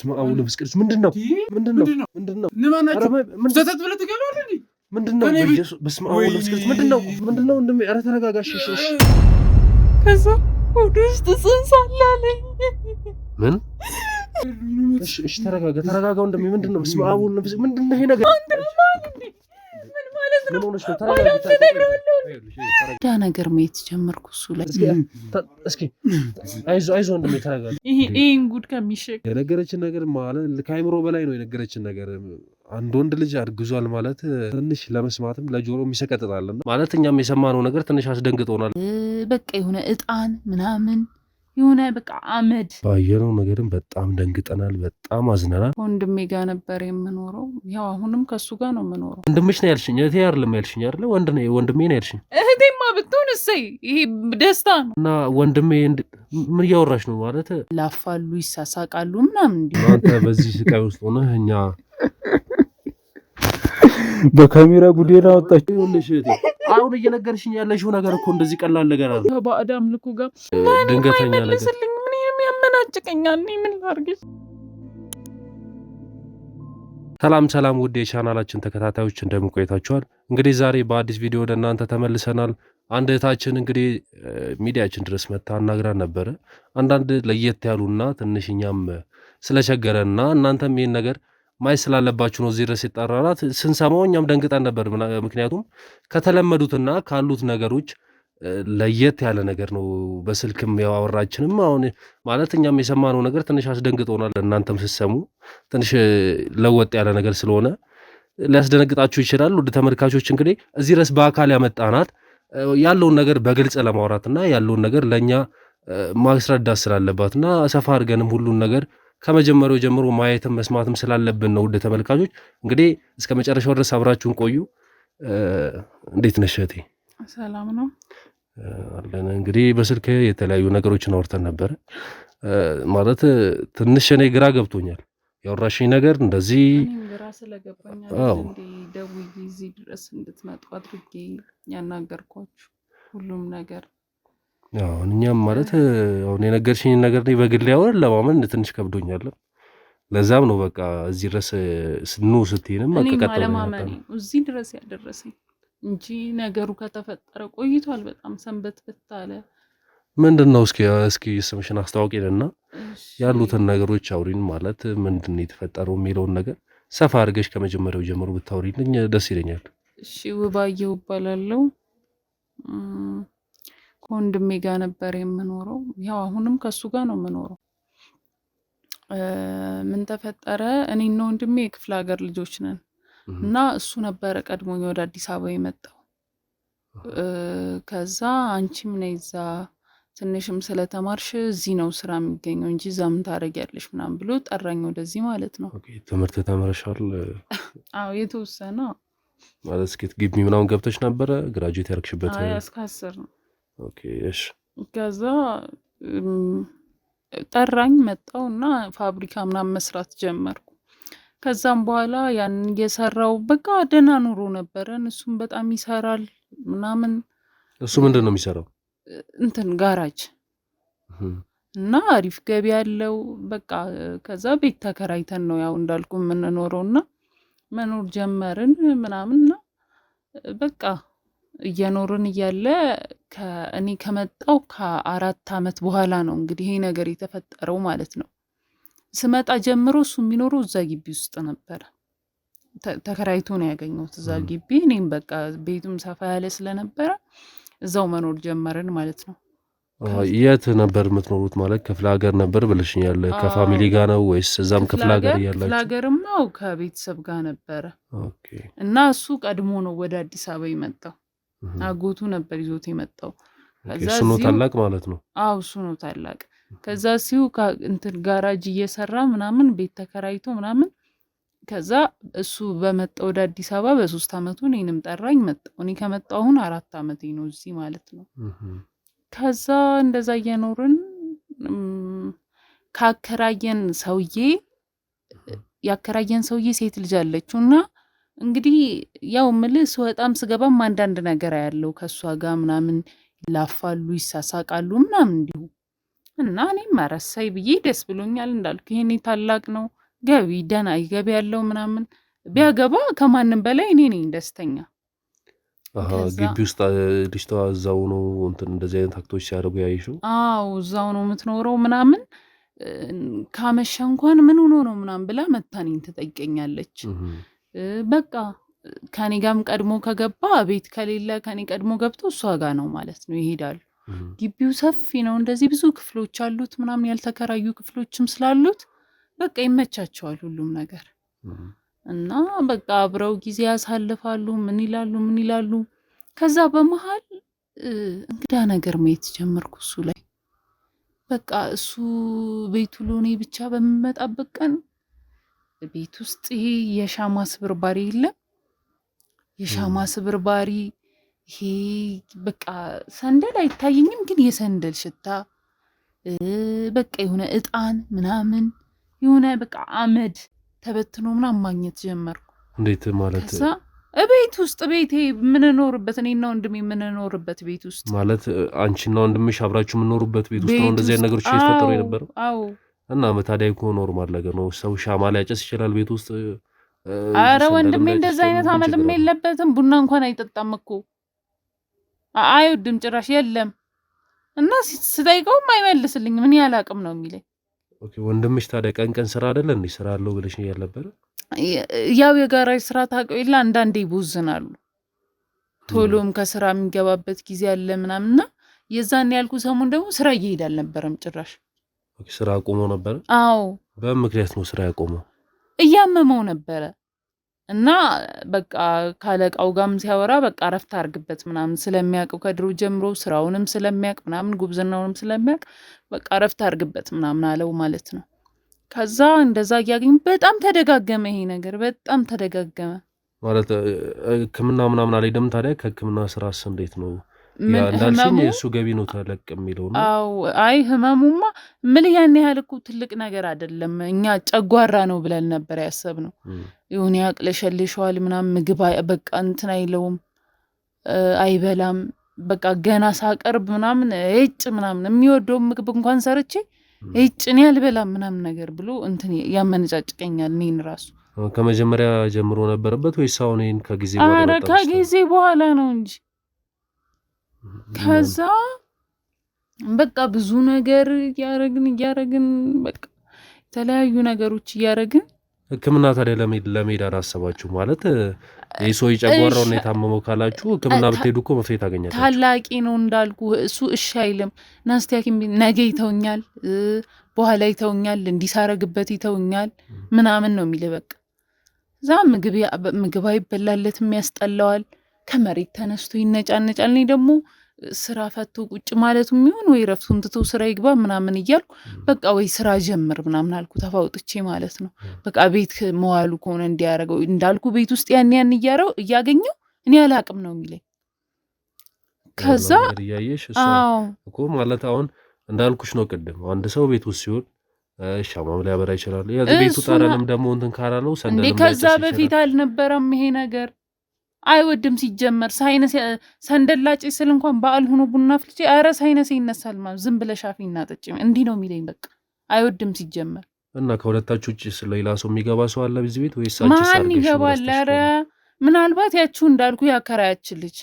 በስመ አብ ወወልድ ወመንፈስ ቅዱስ ምንድነው ዘተት ብለህ ትገባለህ እንዴ ምንድነው በስመ አብ ወወልድ ወመንፈስ ቅዱስ ምንድነው ኧረ ተረጋጋሽ ከዛ ወደ ውስጥ ጽንስ አላለኝ ምን እሺ ተረጋጋው ምንድነው በስመ አብ ወወልድ ወመንፈስ ምንድነው ይሄ ነገር ምን ሆነሽ ነው ዳ ነገር ማየት ጀመርኩ እሱ ላይ እስኪ አይዞህ እንደምን ተረጋጋ ይሄን ጉድ ከሚሸክ የነገረችን ነገር ማለት ከአይምሮ በላይ ነው የነገረችን ነገር አንድ ወንድ ልጅ አርግዟል ማለት ትንሽ ለመስማትም ለጆሮም ይሰቀጥጣልና ማለት እኛም የሰማነው ነገር ትንሽ አስደንግጦናል በቃ የሆነ እጣን ምናምን የሆነ በቃ አመድ ባየነው ነገርም በጣም ደንግጠናል በጣም አዝነናል ወንድሜ ጋር ነበር የምኖረው ያው አሁንም ከሱ ጋር ነው የምኖረው ወንድምሽ ነው ያልሽኝ እህቴ አይደለም ያልሽኝ አይደል ወንድሜ ነው ያልሽኝ እህቴማ ብትሆን እሰይ ይሄ ደስታ ነው እና ወንድሜ ምን እያወራሽ ነው ማለት ላፋሉ ይሳሳቃሉ ምናምን እንዴ አንተ በዚህ ስቃይ ውስጥ ሆነህ እኛ በካሜራ ጉዴና ወጣች ይኸውልሽ አሁን እየነገርሽኝ ያለሽው ነገር እኮ እንደዚህ ቀላል ነገር አይደለም በአዳም ልኩ ጋር ድንገተኛ ነገር ምንም ያመናጭቀኛል ምን ላድርግሽ ሰላም ውድ የቻናላችን ተከታታዮች እንደምን ቆይታችኋል እንግዲህ ዛሬ በአዲስ ቪዲዮ ወደ እናንተ ተመልሰናል አንድ እህታችን እንግዲህ ሚዲያችን ድረስ መጣ አናግራን ነበር አንዳንድ ለየት ያሉና ትንሽኛም ስለቸገረና እናንተም ይሄን ነገር ማይ ስላለባችሁ ነው እዚህ ድረስ የጣራናት ስንሰማው እኛም ደንግጠን ነበር ምክንያቱም ከተለመዱትና ካሉት ነገሮች ለየት ያለ ነገር ነው በስልክም ያወራችንም አሁን ማለት እኛም የሰማነው ነገር ትንሽ አስደንግጦናል እናንተም ስትሰሙ ትንሽ ለወጥ ያለ ነገር ስለሆነ ሊያስደነግጣችሁ ይችላል ወደ ተመልካቾች እንግዲህ እዚህ ድረስ በአካል ያመጣናት ያለውን ነገር በግልጽ ለማውራትና ያለውን ነገር ለኛ ማስረዳት ስላለባትና ሰፋ አድርገንም ሁሉን ነገር ከመጀመሪያው ጀምሮ ማየትም መስማትም ስላለብን ነው ወደ ተመልካቾች እንግዲህ እስከ መጨረሻው ድረስ አብራችሁን ቆዩ እንዴት ነሽ እህቴ ሰላም ነው አለን እንግዲህ በስልክ የተለያዩ ነገሮችን አውርተን ነበር ማለት ትንሽ እኔ ግራ ገብቶኛል ያወራሽኝ ነገር እንደዚህ ግራ ስለገባኝ እንዴ ደውዬ እዚህ ድረስ እንድትመጡ አድርጌ ያናገርኳችሁ ሁሉም ነገር አሁን እኛም ማለት አሁን የነገርሽኝ ነገር ነው በግል ያወር ለማመን ትንሽ ከብዶኛል ለዛም ነው በቃ እዚህ ድረስ ስኑ ስትይንም አቀቀጠው እዚህ ድረስ ያደረሰኝ እንጂ ነገሩ ከተፈጠረ ቆይቷል በጣም ሰንበት በታለ ምንድነው እስኪ ስምሽን አስተዋውቂልና ያሉትን ነገሮች አውሪን ማለት ምንድነው የተፈጠረው የሚለውን ነገር ሰፋ አድርገሽ ከመጀመሪያው ጀምሮ ብታውሪልኝ ደስ ይለኛል እሺ ውባየው እባላለሁ ወንድሜ ጋር ነበር የምኖረው ያው አሁንም ከሱ ጋር ነው የምኖረው ምን ተፈጠረ እኔና ወንድሜ ክፍለ ሀገር ልጆች ነን እና እሱ ነበር ቀድሞኝ ወደ አዲስ አበባ የመጣው ከዛ አንቺም ነይ እዛ ትንሽም ስለተማርሽ እዚህ ነው ስራ የሚገኘው እንጂ እዛ ምን ታደርጊያለሽ ምናምን ብሎ ጠራኝ ወደዚህ ማለት ነው ኦኬ ትምህርት ተመረሻል አዎ የተወሰነ ማለት እስኪ ግቢ ምናምን ገብተሽ ነበር ግራጁዌት ያርክሽበት እስከ 10 ነው ኦኬ እሺ ከዛ ጠራኝ መጣውና ፋብሪካ ምናምን መስራት ጀመርኩ ከዛም በኋላ ያን እየሰራው በቃ ደህና ኑሮ ነበረን እሱም በጣም ይሰራል ምናምን እሱ ምንድነው የሚሰራው እንትን ጋራጅ እና አሪፍ ገቢ ያለው በቃ ከዛ ቤት ተከራይተን ነው ያው እንዳልኩ የምንኖረውና መኖር ጀመርን ምናምንና በቃ እየኖርን እያለ ከእኔ ከመጣው ከ4 አመት በኋላ ነው እንግዲህ ይሄ ነገር የተፈጠረው ማለት ነው ስመጣ ጀምሮ እሱ የሚኖረው እዛ ግቢ ውስጥ ነበር ተከራይቶ ነው ያገኘሁት እዛ ግቢ እኔም በቃ ቤቱም ሰፋ ያለ ስለነበረ እዛው መኖር ጀመርን ማለት ነው የት ነበር የምትኖሩት ማለት ክፍለ ሀገር ነበር ብለሽኛል ከፋሚሊ ጋር ነው ወይስ እዛም ክፍለ ሀገር ያላችሁ ክፍለ ሀገርማ ከቤተሰብ ጋር ነበር ኦኬ እና እሱ ቀድሞ ነው ወደ አዲስ አበባ የመጣው አጎቱ ነበር ይዞት የመጣው ከዛ እሱ ነው ታላቅ ማለት ነው አው እሱ ነው ታላቅ ከዛ ሲው እንትን ጋራጅ እየሰራ ምናምን ቤት ተከራይቶ ምናምን ከዛ እሱ በመጣው ወደ አዲስ አበባ በ3 አመቱ እኔንም ጠራኝ መጣው እኔ ከመጣው አሁን 4 አመቴ ነው እዚህ ማለት ነው ከዛ እንደዛ እየኖርን ያከራየን ሰውዬ ሴት ልጅ አለችውና እንግዲህ ያው ምልስ ወጣም ስገባም አንዳንድ ነገር ያለው ከሷ ጋር ምናምን ላፋሉ ይሳሳቃሉ ምናምን እንዲሁ እና እኔም መረሳይ ብዬ ደስ ብሎኛል። እንዳልኩ ይሄኔ ታላቅ ነው ገቢ ደህና ገቢ ያለው ምናምን ቢያገባ ከማንም በላይ እኔ ነኝ ደስተኛ። ግቢ ውስጥ ልጅቷ እዛው ነው እንትን እንደዚህ አይነት አክቶች ሲያደርጉ ያይሽው? አዎ እዛው ነው የምትኖረው ምናምን ካመሸ እንኳን ምን ሆኖ ነው ምናምን ብላ መታኔን ትጠይቀኛለች። በቃ ከኔ ጋርም ቀድሞ ከገባ ቤት ከሌለ ከኔ ቀድሞ ገብቶ እሷ ጋር ነው ማለት ነው ይሄዳሉ። ግቢው ሰፊ ነው እንደዚህ ብዙ ክፍሎች አሉት ምናምን ያልተከራዩ ክፍሎችም ስላሉት በቃ ይመቻቸዋል ሁሉም ነገር እና በቃ አብረው ጊዜ ያሳልፋሉ። ምን ይላሉ ከዛ በመሃል እንግዳ ነገር ማየት ጀመርኩ እሱ ላይ። በቃ እሱ ቤቱ ሎኔ ብቻ በሚመጣበት ቀን ቤት ውስጥ ይሄ የሻማ ስብርባሪ የለም የሻማ ስብርባሪ ይሄ በቃ ሰንደል አይታየኝም ግን የሰንደል ሽታ በቃ የሆነ እጣን ምናምን የሆነ በቃ አመድ ተበትኖ ምናምን ማግኘት ጀመርኩ። እንዴት ማለት? ከዛ ቤት ውስጥ ቤቴ የምንኖርበት እኔና ወንድሜ የምንኖርበት ቤት ውስጥ ማለት አንቺና ወንድምሽ አብራችሁ የምንኖርበት ቤት ውስጥ ነው እንደዚህ አይነት ነገሮች እየተፈጠሩ የነበረው? አዎ። እና ታዲያ እኮ ኖርማል ነገር ነው። ሰው ሻማ ሊያጨስ ይችላል ቤት ውስጥ። አረ ወንድሜ እንደዛ አይነት አመልም የለበትም። ቡና እንኳን አይጠጣም እኮ አይወድም ጭራሽ የለም። እና ስጠይቀውም አይመልስልኝም። ምን ያላቅም ነው የሚለኝ። ኦኬ ወንድምሽ ታዲያ ቀን ስራ አይደለ እንዴ? ስራ አለው ብለሽ ያልነበረ? ያው የጋራጅ ስራ ታውቀው የለ አንዳንዴ ይቦዝናሉ። ቶሎም ከስራ የሚገባበት ጊዜ አለ ምናምንና የዛን ያልኩ ሰሞን ደግሞ ስራ እየሄደ አልነበረም ጭራሽ። ኦኬ ስራ አቆሞ ነበር? አዎ። በምክንያት ነው ስራ ያቆመው? እያመመው ነበረ እና በቃ ካለቃው ጋርም ሲያወራ በቃ ረፍት አርግበት ምናምን ስለሚያውቀው ከድሮ ጀምሮ ስራውንም ስለሚያውቅ ምናምን ጉብዝናውንም ስለሚያውቅ በቃ ረፍት አርግበት ምናምን አለው ማለት ነው። ከዛ እንደዛ እያገኝ በጣም ተደጋገመ ይሄ ነገር በጣም ተደጋገመ ማለት ህክምና ምናምን አልሄደም። ታዲያ ከህክምና ስራስ እንዴት ነው? እንዳልሽኝ የእሱ ገቢ ነው ተለቅ የሚለው ነው። አዎ አይ ህመሙማ ምን ያን ያህል እኮ ትልቅ ነገር አይደለም። እኛ ጨጓራ ነው ብለን ነበር ያሰብነው። ይሁን ያቅለሸልሸዋል ምናምን ምግብ በቃ እንትን አይለውም አይበላም። በቃ ገና ሳቀርብ ምናምን እጭ ምናምን የሚወደው ምግብ እንኳን ሰርቼ እጭ እኔ አልበላም ምናምን ነገር ብሎ እንትን ያመነጫጭቀኛል እኔን ራሱ። ከመጀመሪያ ጀምሮ ነበረበት ወይስ አሁን ይሄን ከጊዜ በኋላ? ኧረ ከጊዜ በኋላ ነው እንጂ። ከዛ በቃ ብዙ ነገር እያረግን በቃ የተለያዩ ነገሮች እያረግን ህክምና ታዲያ ለመሄድ አላሰባችሁ? ማለት የሰው ጨጓራው ነው የታመመው ካላችሁ ህክምና ብትሄዱ እኮ መፍትሄ ታገኛላችሁ። ታላቂ ነው እንዳልኩ እሱ እሺ አይልም። ናስቲያኪም ነገ ይተውኛል፣ በኋላ ይተውኛል፣ እንዲሳረግበት ይተውኛል ምናምን ነው የሚል በቃ። እዛ ምግብ አይበላለትም ያስጠላዋል። ከመሬት ተነስቶ ይነጫነጫል። እኔ ደግሞ ስራ ፈቶ ቁጭ ማለቱ የሚሆን ወይ ረፍቱን ትቶ ስራ ይግባ ምናምን እያልኩ በቃ ወይ ስራ ጀምር ምናምን አልኩ ተፋውጥቼ ማለት ነው። በቃ ቤት መዋሉ ከሆነ እንዲያረገው እንዳልኩ ቤት ውስጥ ያን እያገኘው እኔ አላቅም ነው የሚለኝ። ከዛ አዎ እኮ ማለት አሁን እንዳልኩሽ ነው ቅድም አንድ ሰው ቤት ውስጥ ሲሆን ሻማም ሊያበራ ይችላል። ቤቱ ጠረንም ደግሞ እንትን ካላ ነው ሰንደልም። ከዛ በፊት አልነበረም ይሄ ነገር። አይወድም ሲጀመር ሰንደል ላጭ ስል እንኳን በዓል ሆኖ ቡና ፍልቼ ኧረ ሳይነስ ይነሳል ማለት ዝም ብለሽ አፊና ጠጪ እንዲህ ነው የሚለኝ። በቃ አይወድም ሲጀመር። እና ከሁለታችሁ ውጭ ሌላ ሰው የሚገባ ሰው አለ በዚህ ቤት ወይስ ማን ይገባል? ኧረ ምናልባት ያችሁ እንዳልኩ ያከራያችን ልጅ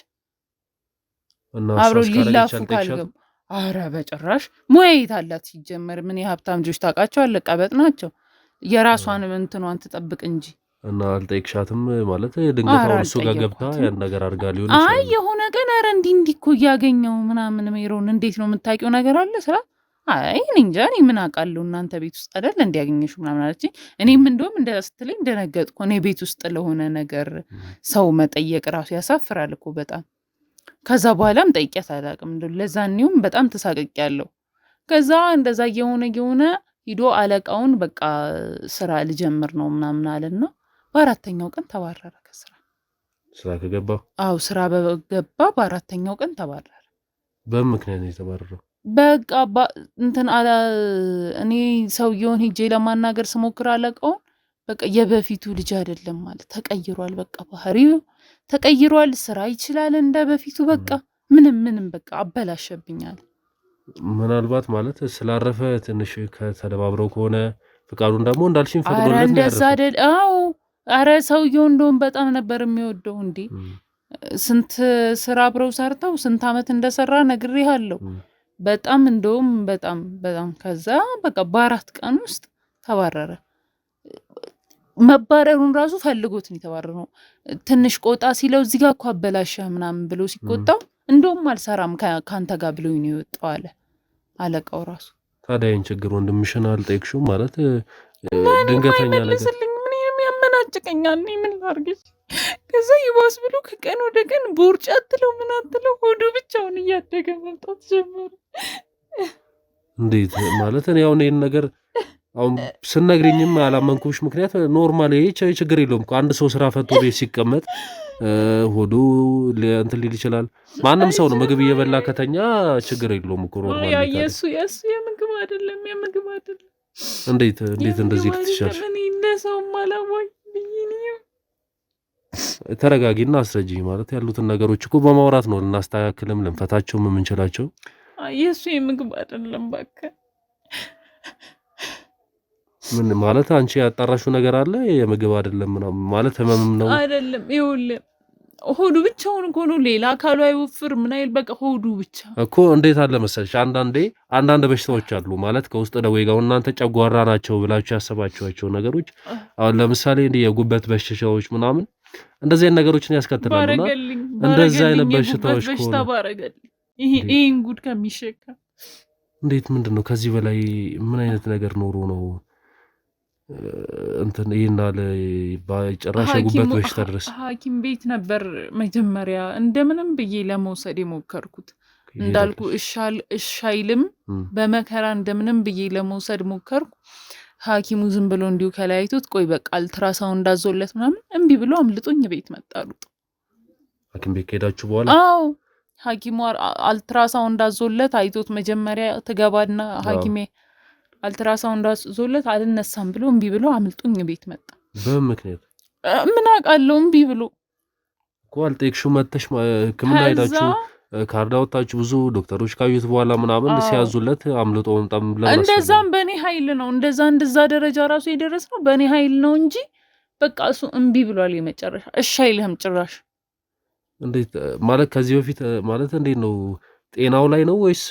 አብሮ ሊላፉ ካልገቡ ኧረ በጭራሽ ሙያየት አላት ሲጀመር። ምን የሀብታም ልጆች ታውቃቸዋለህ? ቀበጥ ናቸው። የራሷን እንትኗን ትጠብቅ እንጂ። እና አልጠይቅሻትም ማለት ድንገት አሁን እሱ ጋር ገብታ ያን ነገር አድርጋ ሊሆን ይችላል። አይ የሆነ ቀን ኧረ እንዲህ እኮ እያገኘው ምናምን ሜሮን እንዴት ነው የምታውቂው ነገር አለ ስራ? አይ እኔ እንጃ እኔ ምን አውቃለሁ እናንተ ቤት ውስጥ አይደል እንዲያገኘሽ ምናምን አለችኝ። እኔም እንደውም ስትለኝ ደነገጥኩ። እኔ ቤት ውስጥ ለሆነ ነገር ሰው መጠየቅ ራሱ ያሳፍራል እኮ በጣም። ከዛ በኋላም ጠይቂያት አላውቅም። ለዛኔውም በጣም ተሳቀቂያለሁ። ከዛ እንደዛ የሆነ ሂዶ አለቃውን በቃ ስራ ልጀምር ነው ምናምን አለና በአራተኛው ቀን ተባረረ ከስራ። ስራ ከገባ? አዎ ስራ በገባ በአራተኛው ቀን ተባረረ። በምክንያት ነው የተባረረው? በቃ እንትን እኔ ሰውየውን ሄጄ ለማናገር ስሞክር አለቃውን በቃ የበፊቱ ልጅ አይደለም ማለት ተቀይሯል። በቃ ባህሪው ተቀይሯል። ስራ ይችላል እንደ በፊቱ በቃ ምንም በቃ አበላሸብኛል። ምናልባት ማለት ስላረፈ ትንሽ ከተደባብረው ከሆነ ፍቃዱን ደግሞ እንዳልሽኝ አረ ፈቅዶለት ነው እንደዛ ያረፈው። አይደል? አዎ አረ ሰውየው እንደውም በጣም ነበር የሚወደው እንዴ። ስንት ስራ አብረው ሰርተው ስንት አመት እንደሰራ ነግሬሃለሁ። በጣም እንደውም በጣም ከዛ በቃ በ4 ቀን ውስጥ ተባረረ። መባረሩን ራሱ ፈልጎት ነው የተባረረው። ትንሽ ቆጣ ሲለው እዚህ ጋር እኮ አበላሸህ ምናምን ብሎ ሲቆጣው እንደውም አልሰራም ካንተ ጋር ብሎኝ ነው የወጣው አለ አለቃው ራሱ። ታዲያ ይህን ችግር ወንድምሽን አልጠየቅሽውም? ማለት ድንገተኛ ነገር አይመልስልኝ ምን ያመናጭቀኛል? እኔ ምን ላድርግሽ? ከዛ ይባስ ብሎ ከቀን ወደ ቀን ቦርጭ አትለው ምን አትለው ሆዱ ብቻውን እያደገ መምጣት ጀመረ። እንዴት ማለት እኔ አሁን ይህን ነገር አሁን ስነግሪኝም ያላመንኩሽ ምክንያት ኖርማል ይሄ ችግር የለውም እኮ አንድ ሰው ስራ ፈቶ ቤት ሲቀመጥ ሆዱ እንትን ሊል ይችላል። ማንም ሰው ነው ምግብ እየበላ ከተኛ ችግር የለውም እኮ ኖርማል። የሱ የምግብ አይደለም እንዴት እንደዚህ ልትሻል? እኔ እንደ ሰው ማላዋይ ብዬ ተረጋጊና አስረጅኝ። ማለት ያሉትን ነገሮች እኮ በማውራት ነው ልናስተካክልም ልንፈታቸውም የምንችላቸው። የሱ የምግብ አይደለም እባክህ። ምን ማለት አንቺ ያጣራሽው ነገር አለ? የምግብ አይደለም ምናምን ማለት ህመምም ነው አይደለም። ይኸውልህ ሆዱ ብቻውን እኮ ነው፣ ሌላ አካሉ አይወፍር ምን አይል፣ በቃ ሆዱ ብቻ እኮ። እንዴት አለ መሰለሽ አንዳንድ በሽታዎች አሉ ማለት ከውስጥ ደዌ ጋር እናንተ ጨጓራ ናቸው ብላችሁ ያሰባችኋቸው ነገሮች፣ አሁን ለምሳሌ እንዲህ የጉበት በሽታዎች ምናምን እንደዚህ አይነት ነገሮችን ያስከትላሉና እንደዚህ አይነት በሽታዎች በሽታ ባረገልኝ ይሄን ጉድ ከሚሸካ እንዴት ምንድነው ከዚህ በላይ ምን አይነት ነገር ኖሮ ነው እንትን ይናል ባጭራሽ የጉበት በሽታ ድረስ? ሐኪም ቤት ነበር መጀመሪያ እንደምንም ብዬ ለመውሰድ የሞከርኩት። እንዳልኩ እሻይልም በመከራ እንደምንም ብዬ ለመውሰድ ሞከርኩ። ሐኪሙ ዝም ብሎ እንዲሁ ከላይቶት ቆይ በቃ አልትራሳውንድ እንዳዞለት ምናምን እምቢ ብሎ አምልጦኝ ቤት መጣሉ። ሐኪም ቤት ከሄዳችሁ በኋላ? አዎ ሐኪሙ አልትራሳውንድ እንዳዞለት አይቶት መጀመሪያ ትገባና ሐኪሜ አልትራሳውንድ እንዳዞለት አልነሳም ብሎ እምቢ ብሎ አምልጦኝ ቤት መጣ። በምን ምክንያት? ምን አውቃለሁ እምቢ ብሎ እኮ አልጠየቅሽው? መተሽ ሕክምና ሄዳችሁ ካርድ አወጣችሁ ብዙ ዶክተሮች ካዩት በኋላ ምናምን ሲያዙለት አምልጦ መምጣም ለምን? እንደዛም በእኔ ኃይል ነው እንደዛ ደረጃ ራሱ የደረስነው በእኔ ኃይል ነው እንጂ በቃ እሱ እምቢ ብሏል። የመጨረሻ እሺ አይልህም ጭራሽ። እንዴት ማለት ከዚህ በፊት ማለት እንዴት ነው? ጤናው ላይ ነው ወይስ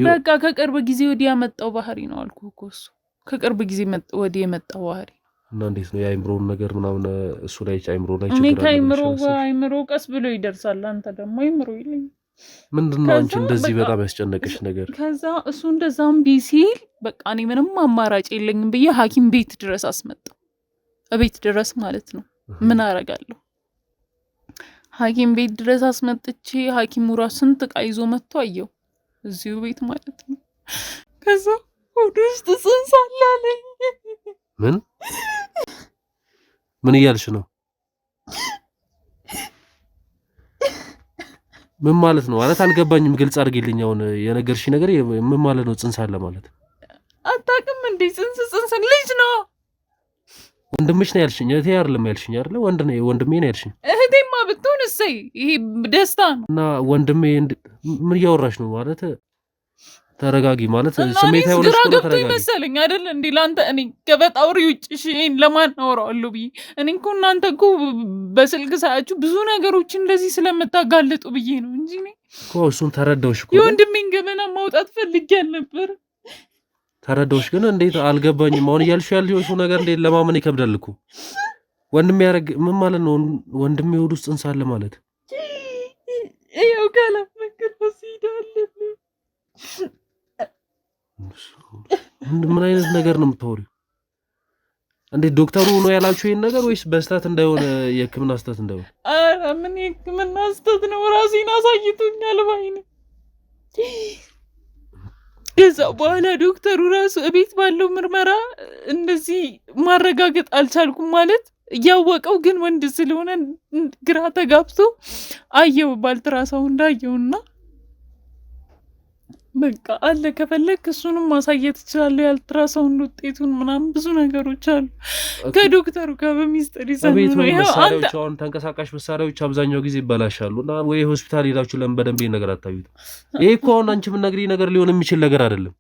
በቃ ከቅርብ ጊዜ ወዲህ ያመጣው ባህሪ ነው አልኩህ እኮ እሱ ከቅርብ ጊዜ ወዲህ የመጣው ባህሪ። እና እንዴት ነው የአይምሮውን ነገር ምናምን እሱ ላይ አይምሮ ላይ ችግር አለ? አይምሮ ቀስ ብሎ ይደርሳል። አንተ ደግሞ አይምሮ ይለኝ ምንድነው አንቺ እንደዚህ በጣም ያስጨነቀሽ ነገር? ከዛ እሱ እንደዛም ቢሲል በቃ እኔ ምንም አማራጭ የለኝም ብዬ ሐኪም ቤት ድረስ አስመጣው። እቤት ድረስ ማለት ነው። ምን አረጋለሁ? ሐኪም ቤት ድረስ አስመጥቼ ሐኪሙ ራሱ ስንት ዕቃ ይዞ መጥቶ አየው እዚሁ ቤት ማለት ነው። ከዛ ሆድ ውስጥ ጽንስ አለ አለኝ። ምን እያልሽ ነው? ምን ማለት ነው? ማለት አልገባኝም። ግልጽ አድርጊልኝ። አሁን የነገርሽኝ ነገር ምን ማለት ነው? ጽንስ አለ ማለት አታውቅም እንዴ? ጽንስ ልጅ ነው። ወንድምሽ ነው ያልሽኝ? እህቴ አይደለም ያልሽኝ አይደለ? ወንድሜ ነው ያልሽኝ። እህቴማ ብትሆን እሰይ ይሄ ደስታ ነው። እና ወንድሜ ምን እያወራሽ ነው? ማለት ተረጋጊ። ማለት ስሜት አይሆንሽ ነው። ተረጋጊ መሰለኝ አይደል እንዴ? ላንተ እኔ ገበጣውሪ ውጭ እሺን ለማን አወራዋለሁ ብዬ እኔ እኮ እናንተ እኮ በስልክ ሳያችሁ ብዙ ነገሮች እንደዚህ ስለምታጋልጡ ብዬ ነው እንጂ እኔ እኮ እሱን ተረዳውሽ እኮ የወንድሜን ገበና ማውጣት ፈልጌ አልነበር። ተረዳውሽ ግን እንዴት አልገባኝም። አሁን እያልሽ ያልሽው ነገር እንዴት ለማመን ይከብዳል እኮ። ወንድሜ ያረግ ምን ማለት ነው? ወንድሜ ወድ ውስጥ ጽንስ አለ ማለት ያው ካላፈቀር ወሲዳለ ምን አይነት ነገር ነው የምታወሪው? እንዴት ዶክተሩ ነው ያላችሁ ይሄን ነገር ወይስ በስተት እንዳይሆን የሕክምና ስተት እንዳይሆን? አረ ምን የሕክምና ስተት ነው? ራሴን አሳይቶኛል ባይኔ። ከዛ በኋላ ዶክተሩ ራሱ እቤት ባለው ምርመራ እንደዚህ ማረጋገጥ አልቻልኩም ማለት እያወቀው ግን ወንድ ስለሆነ ግራ ተጋብቶ አየው ባልትራሳውንድ አየውና በቃ አለ ከፈለክ እሱንም ማሳየት እችላለሁ። የአልትራሳውንድ ውጤቱን ምናምን ብዙ ነገሮች አሉ ከዶክተሩ ጋር በሚስጥር ይሰሩ ነው። መሳሪያዎች አሁን ተንቀሳቃሽ መሳሪያዎች አብዛኛው ጊዜ ይበላሻሉ እና ወይ ሆስፒታል ሄዳችሁ ለምን በደንብ ይሄን ነገር አታዩት? ይሄ እኮ አሁን አንቺ የምትነግሪኝ ነገር ሊሆን የሚችል ነገር አይደለም።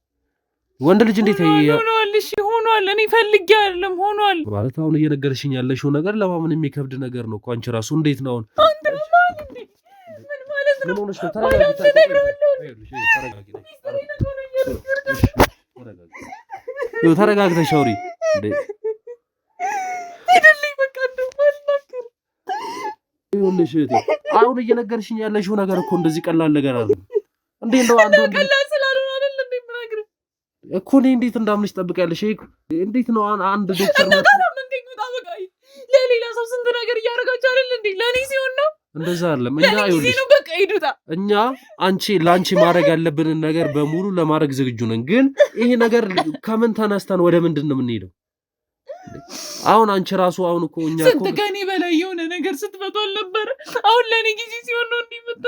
ወንድ ልጅ እንዴት ሆኗል? እሺ ሆኗል። እኔ ፈልጌ አይደለም ሆኗል ማለት አሁን እየነገርሽኝ ያለሽው ነገር ለማመን የሚከብድ ነገር ነው እኮ። አንቺ ራሱ እንዴት ነው አንተ ማለት እንዴ? ምን ማለት ነው? ምን ሆነሽ ነው? ተረጋግተሽ አውሪ እንዴ። ሄደልኝ በቃ እንደው ማልናገር ይኸውልሽ እህቴ አሁን እየነገርሽኝ ያለሽው ነገር እኮ እንደዚህ ቀላል ነገር አይደለም እንዴ። እንደው አንዱ ቀላል ስላልሆነ አይደል እንዴ የምነግርህ እኮ። እኔ እንዴት እንዳምንሽ ጠብቂያለሽ? እንዴት ነው አንድ ዶክተር ለሌላ ሰው ስንት ነገር እያደረጋችሁ አይደል እንዴ? ለእኔ ሲሆን ነው እንደዛ አይደለም። እኛ አንቺ ለአንቺ ማድረግ ያለብንን ነገር በሙሉ ለማድረግ ዝግጁ ነን። ግን ይሄ ነገር ከምን ተነስተን ወደ ምንድን ነው የምንሄደው? አሁን አንቺ ራሱ አሁን እኮ እኛ ስንት ከኔ በላይ የሆነ ነገር ስትፈቱ አልነበረ? አሁን ለእኔ ጊዜ ሲሆን ነው እንዲመጣ።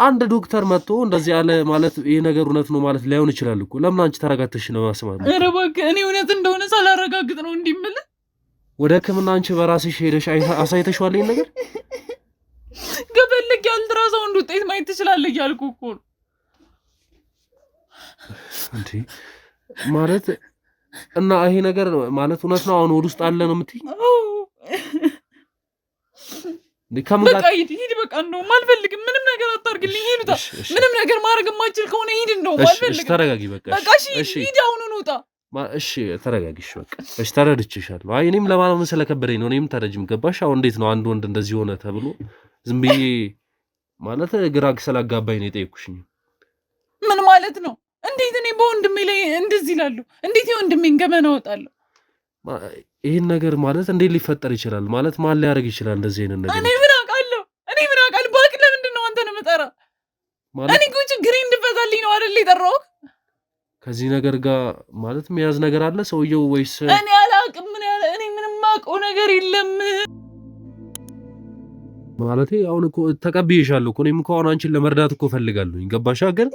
አንድ ዶክተር መጥቶ እንደዚህ ያለ ማለት ይሄ ነገር እውነት ነው ማለት ላይሆን ይችላል እኮ። ለምን አንቺ ተረጋግተሽ ነው ማስማት? ኧረ እባክህ እኔ እውነት እንደሆነ ሳላረጋግጥ ነው እንዲምል። ወደ ሕክምና አንቺ በራስሽ ሄደሽ አሳይተሽዋል ይሄን ነገር? ከፈለግ የአልትራሳውንድ ውጤት ማየት ትችላለህ እያልኩህ እኮ ነው። እንዴ ማለት እና ይሄ ነገር ማለት እውነት ነው አሁን ወደ ውስጥ አለ ነው የምትይ? በቃ ሂድ በቃ እንደውም አልፈልግም። ምንም ነገር አታርግልኝ። ሂድ ምንም ነገር ማድረግ የማይችል ከሆነ ሂድ። እንደውም አልፈልግም። ተረጋጊ በቃ እሺ ሂድ አሁኑን ውጣ። እሺ ተረጋጊሽ በቃ እሺ ተረድቼሻለሁ። አይ እኔም ለማለት ስለከበደኝ ነው። እኔም ተረጅም ገባሽ። አሁን እንዴት ነው አንድ ወንድ እንደዚህ ሆነ ተብሎ ዝም ብዬ ማለት ግራ ስላጋባኝ ነው የጠየኩሽኝ። ምን ማለት ነው? እንዴት እኔ በወንድሜ ላይ እንደዚህ እላለሁ? እንዴት የወንድሜን ገመና እወጣለሁ? ይህን ነገር ማለት እንዴት ሊፈጠር ይችላል? ማለት ማን ሊያደርግ ይችላል እንደዚህ አይነት ነገር? እኔ ምን አውቃለሁ? ባቅ ለምንድን ነው አንተን የምጠራ? እኔ እኮ ችግሬን እንድፈታልኝ ነው አይደል የጠራሁህ? ከዚህ ነገር ጋር ማለት የሚያዝ ነገር አለ ሰውየው ወይስ? እኔ አላውቅም። እኔ ምንም የማውቀው ነገር የለም ማለት አሁን እኮ ተቀብዬሻለሁ እኮ። እኔም እኮ አሁን አንቺን ለመርዳት እኮ እፈልጋለሁኝ ገባሽ? ግን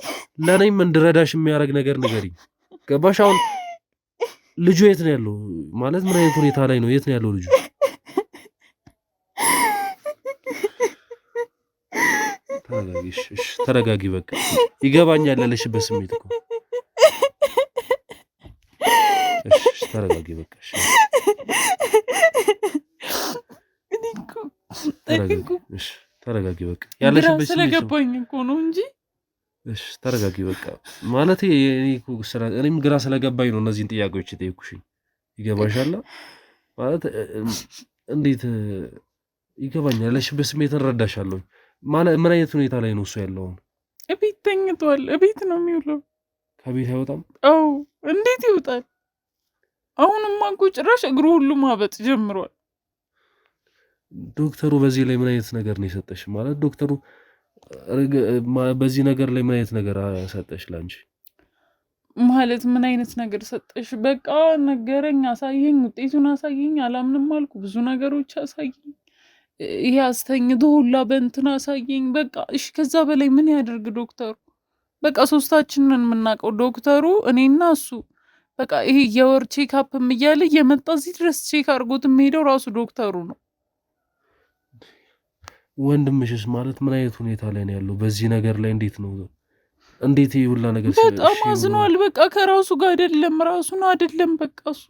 ለእኔም እንድረዳሽ የሚያደርግ ነገር ንገሪኝ ገባሽ? አሁን ልጁ የት ነው ያለው? ማለት ምን አይነት ሁኔታ ላይ ነው? የት ነው ያለው ልጁ? ተረጋጊሽ። እሺ ተረጋጊ በቃ ይገባኛል ያለሽበት ስሜት እኮ። እሺ ተረጋጊ በቃ እሺ ተረጋጊ በቃ ያለሽበት ስሜት ስለገባኝ እኮ ነው እንጂ። እሺ ተረጋጊ በቃ ማለት እኔም ግራ ስለገባኝ ነው እነዚህን ጥያቄዎች የጠየኩሽኝ። ይገባሻል ማለት እንዴት ይገባኛል። ያለሽበት ስሜት እረዳሻለሁ። ማለት ምን አይነት ሁኔታ ላይ ነው እሱ ያለው? እቤት ተኝቷል። እቤት ነው የሚውለው። ከቤት አይወጣም? አዎ እንዴት ይወጣል? አሁንማ እኮ ጭራሽ እግሩ ሁሉ ማበጥ ጀምሯል። ዶክተሩ በዚህ ላይ ምን አይነት ነገር ነው የሰጠሽ? ማለት ዶክተሩ በዚህ ነገር ላይ ምን አይነት ነገር ሰጠሽ ላንቺ? ማለት ምን አይነት ነገር ሰጠሽ? በቃ ነገረኝ፣ አሳየኝ፣ ውጤቱን አሳየኝ። አላምንም አልኩ። ብዙ ነገሮች አሳየኝ። ይሄ አስተኝቶ ሁላ በእንትን አሳየኝ። በቃ እሺ ከዛ በላይ ምን ያደርግ ዶክተሩ? በቃ ሶስታችንን የምናውቀው ዶክተሩ እኔና እሱ። በቃ ይሄ የወር ቼክአፕም እያለ እየመጣ እዚህ ድረስ ቼክ አድርጎት የሚሄደው ራሱ ዶክተሩ ነው። ወንድምሽስ ማለት ምን አይነት ሁኔታ ላይ ነው ያለው? በዚህ ነገር ላይ እንዴት ነው? እንዴት ይሁላ ነገር በጣም አዝኗል። በቃ ከራሱ ጋር አይደለም፣ ራሱን አይደለም። በቃ እሱ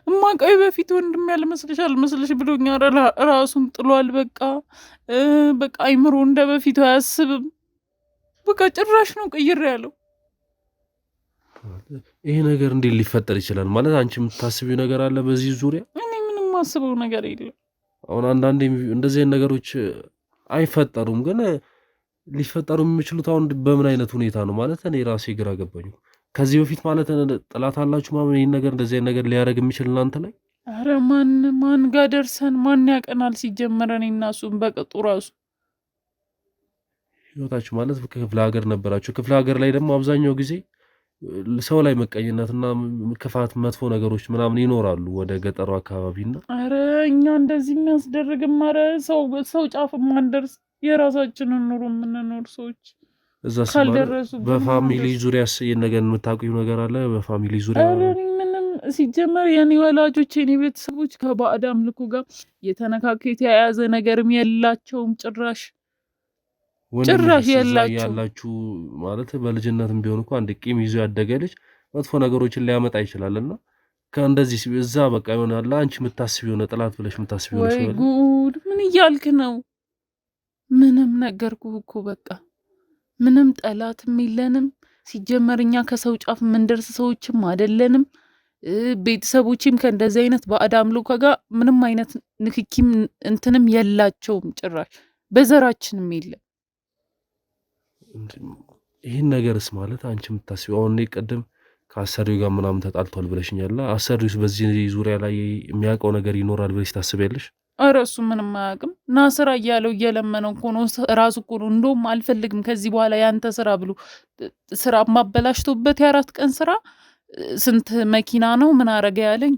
እማቃይ በፊት ወንድም ያልመስልሽ ብሎኛል። ራሱን ጥሏል። በቃ አይምሮ እንደ በፊቱ አያስብም። በቃ ጭራሽ ነው ቅይር ያለው። ይሄ ነገር እንዴት ሊፈጠር ይችላል? ማለት አንቺ የምታስቢው ነገር አለ በዚህ ዙሪያ? እኔ ምንም ማስበው ነገር የለም። አሁን አንዳንዴ እንደዚህ ነገሮች አይፈጠሩም፣ ግን ሊፈጠሩ የሚችሉት አሁን በምን አይነት ሁኔታ ነው? ማለት እኔ ራሴ ግራ ገባኝ። ከዚህ በፊት ማለት ጥላት አላችሁ ማለት ይሄን ነገር እንደዚህ አይነት ነገር ሊያደርግ የሚችል እናንተ ላይ? አረ ማን ጋር ደርሰን ማን ያቀናል? ሲጀመረ እኔና እሱም በቅጡ ራሱ ህይወታችሁ ማለት ክፍለ ሀገር ነበራችሁ። ክፍለ ሀገር ላይ ደግሞ አብዛኛው ጊዜ ሰው ላይ መቀኝነትና ክፋት፣ መጥፎ ነገሮች ምናምን ይኖራሉ ወደ ገጠሩ አካባቢና። አረ እኛ እንደዚህ የሚያስደርግም አረ ሰው ጫፍ ማንደርስ የራሳችንን ኑሮ የምንኖር ሰዎች እዛ በፋሚሊ ዙሪያ ነገር የምታውቂው ነገር አለ? በፋሚሊ ዙሪያ ምንም ሲጀመር የኔ ወላጆች የኔ ቤተሰቦች ከባዕድ አምልኮ ጋር የተነካከ የተያያዘ ነገርም የላቸውም ጭራሽ ያላችሁ ማለት በልጅነትም ቢሆን እኮ አንድ ቂም ይዞ ያደገ ልጅ መጥፎ ነገሮችን ሊያመጣ ይችላልና ከእንደዚህ እዛ በቃ ይሆናል አንቺ የምታስቢው የሆነ ጥላት ብለሽ የምታስቢው ነው። ወይ ጉድ! ምን እያልክ ነው? ምንም ነገርኩህ እኮ በቃ ምንም ጠላትም የለንም። ሲጀመር እኛ ከሰው ጫፍ የምንደርስ ሰዎችም አይደለንም። ቤተሰቦችም ከእንደዚህ አይነት ባዕድ አምልኮ ጋር ምንም አይነት ንክኪም እንትንም የላቸውም ጭራሽ በዘራችንም የለም። ይህን ነገርስ ማለት አንቺ የምታስቢው አሁን ቅድም ከአሰሪው ጋር ምናምን ተጣልቷል ብለሽኛል። አሰሪውስ በዚህ ዙሪያ ላይ የሚያውቀው ነገር ይኖራል ብለሽ ታስቢያለሽ? ኧረ እሱ ምንም አያውቅም። ና ስራ እያለው እየለመነው እኮ ነው ራሱ እኮ ነው። እንደውም አልፈልግም ከዚህ በኋላ ያንተ ስራ ብሎ ስራ ማበላሽቶበት የ4 ቀን ስራ ስንት መኪና ነው ምን አረገ ያለኝ።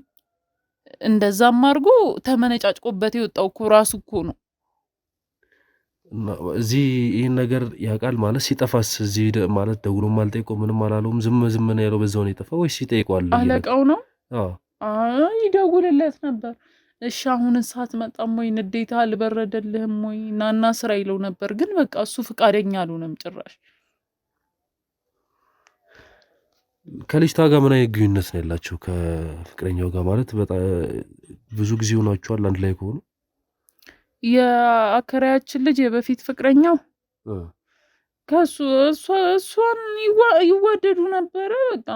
እንደዛም አድርጎ ተመነጫጭቆበት የወጣው እኮ ራሱ እኮ ነው። እዚህ ይህን ነገር ያውቃል ማለት ሲጠፋስ እዚህ ማለት ደውሎም አልጠይቀው ምንም አላለውም። ዝም ነው ያለው በዛው ነው የጠፋው ወይስ ይጠይቀዋል? አለቃው ነው ይደውልለት ነበር። እሺ አሁን ሰዓት መጣም ወይ ንዴታ አልበረደልህም ወይ ናና ስራ ይለው ነበር። ግን በቃ እሱ ፍቃደኛ አልሆነም ጭራሽ። ከልጅቷ ጋር ምን አይነት ግንኙነት ነው ያላቸው? ከፍቅረኛው ጋር ማለት በጣም ብዙ ጊዜ ሆናቸዋል አንድ ላይ ከሆኑ? የአከራያችን ልጅ የበፊት ፍቅረኛው ከሱ እሷን ይዋደዱ ነበረ በቃ።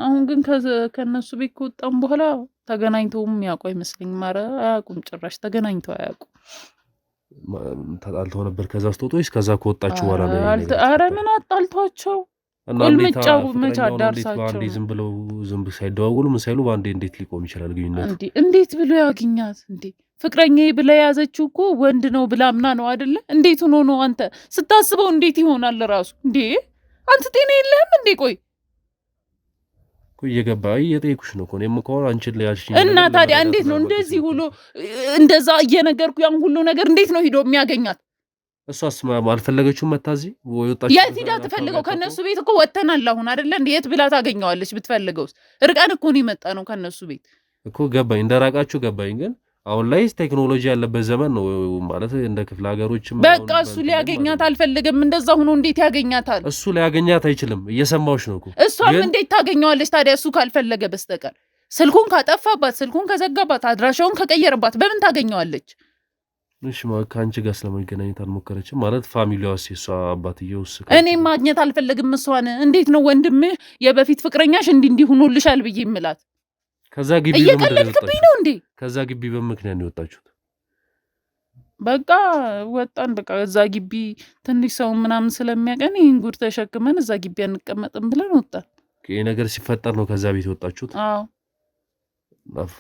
አሁን ግን ከነሱ ቤት ከወጣም በኋላ ተገናኝተውም ያውቁ አይመስለኝም። ኧረ አያውቁም ጭራሽ ተገናኝተው አያውቁም። ተጣልተው ነበር ከዛ ስትወጡ ወይስ ከዛ ከወጣችሁ በኋላ ነው? ኧረ ምን አጣልቷቸው ቁልምጫው መቻ ዳርሳቸው በአንዴ ዝም ብለው ሳይደዋውሉ ምን ሳይሉ በአንዴ እንዴት ሊቆም ይችላል ግንኙነት? እንዴት ብሎ ያገኛት እንዴ? ፍቅረኛዬ ብላ የያዘችው እኮ ወንድ ነው ብላ አምና ነው አይደለ? እንዴት ሆኖ ነው አንተ ስታስበው እንዴት ይሆናል ራሱ? እንዴ አንተ ጤና የለህም እንዴ? ቆይ እየገባ እየጠየኩሽ ነው እኮ እኔም እኮ አንቺን ላይ ያልሽኝ እና ታዲያ እንዴት ነው እንደዚህ ሁሉ እንደዛ እየነገርኩ ያን ሁሉ ነገር እንዴት ነው ሂዶ የሚያገኛት? እሷስ አልፈለገችውም መታዚ ወይ ወጣች? የት ሂዳ ትፈልገው? ከነሱ ቤት እኮ ወተናል አሁን አይደለ እንዴ? የት ብላ ታገኘዋለች? ብትፈልገውስ ርቀን እኮ ነው የመጣ ነው ከነሱ ቤት እኮ ገባኝ፣ እንደራቃችሁ ገባኝ። ግን አሁን ላይ ቴክኖሎጂ ያለበት ዘመን ነው ማለት እንደ ክፍለ ሀገሮችም በቃ እሱ ሊያገኛት አልፈልግም። እንደዛ ሆኖ እንዴት ያገኛታል? እሱ ሊያገኛት አይችልም። እየሰማሁሽ ነው እኮ። እሷም እንዴት ታገኘዋለች ታዲያ እሱ ካልፈለገ በስተቀር? ስልኩን ካጠፋባት፣ ስልኩን ከዘጋባት፣ አድራሻውን ከቀየረባት በምን ታገኘዋለች? እሺ ከአንቺ ጋር ስለመገናኘት አልሞከረችም ማለት ፋሚሊዋስ? የእሷ አባትየውስ? እኔም ማግኘት አልፈለግም እሷን። እንዴት ነው ወንድምህ የበፊት ፍቅረኛሽ እንዲህ ሆኖልሻል ብዬ የምላት? ከዛ ግቢ እየቀለድክብኝ ነው እንዴ? ከዛ ግቢ በምክንያት ነው የወጣችሁት? በቃ ወጣን። በቃ እዛ ግቢ ትንሽ ሰው ምናምን ስለሚያቀን ይህን ጉድ ተሸክመን እዛ ግቢ አንቀመጥም ብለን ወጣን። ይህ ነገር ሲፈጠር ነው ከዛ ቤት የወጣችሁት? አዎ።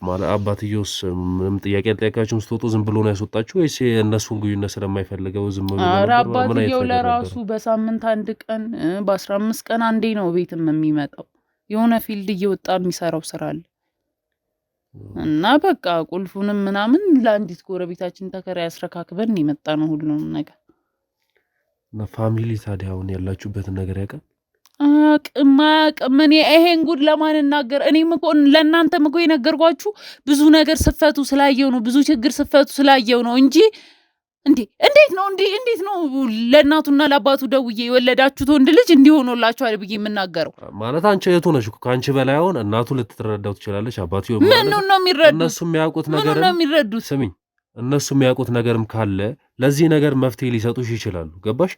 ማለት አባትየውስ ምንም ጥያቄ አልጠየቃችሁም? ስትወጡ ዝም ብሎ ነው ያስወጣችሁ ወይስ እነሱን ግንኙነት ስለማይፈልገው ዝም ብሎ? ኧረ አባትየው ለራሱ በሳምንት 1 ቀን በ15 ቀን አንዴ ነው ቤትም የሚመጣው። የሆነ ፊልድ እየወጣ የሚሰራው ስራ አለ እና በቃ ቁልፉንም ምናምን ለአንዲት ጎረቤታችን ተከራይ ያስረካክበን የመጣ ነው ሁሉንም ነገር። እና ፋሚሊ ታዲያ አሁን ያላችሁበትን ነገር ያውቃል? አያውቅም። እኔ ይሄን ጉድ ለማን እናገር? እኔም እኮ ለእናንተም እኮ የነገርኳችሁ ብዙ ነገር ስፈቱ ስላየው ነው፣ ብዙ ችግር ስፈቱ ስላየው ነው እንጂ እንዴት ነው ለእናቱና ለአባቱ ደውዬ የወለዳችሁት ወንድ ልጅ እንዲሆኖላችኋል ብዬ የምናገረው? ማለት አንቺ እህቱ ነሽ እኮ ከአንቺ በላይ አሁን እናቱ ልትረዳው ትችላለች። አባቱ ምን ነው የሚረዱት? እነሱ የሚያውቁት ነገር ነው የሚረዱት? ስሚኝ፣ እነሱ የሚያውቁት ነገርም ካለ ለዚህ ነገር መፍትሄ ሊሰጡሽ ይችላሉ። ገባሽ?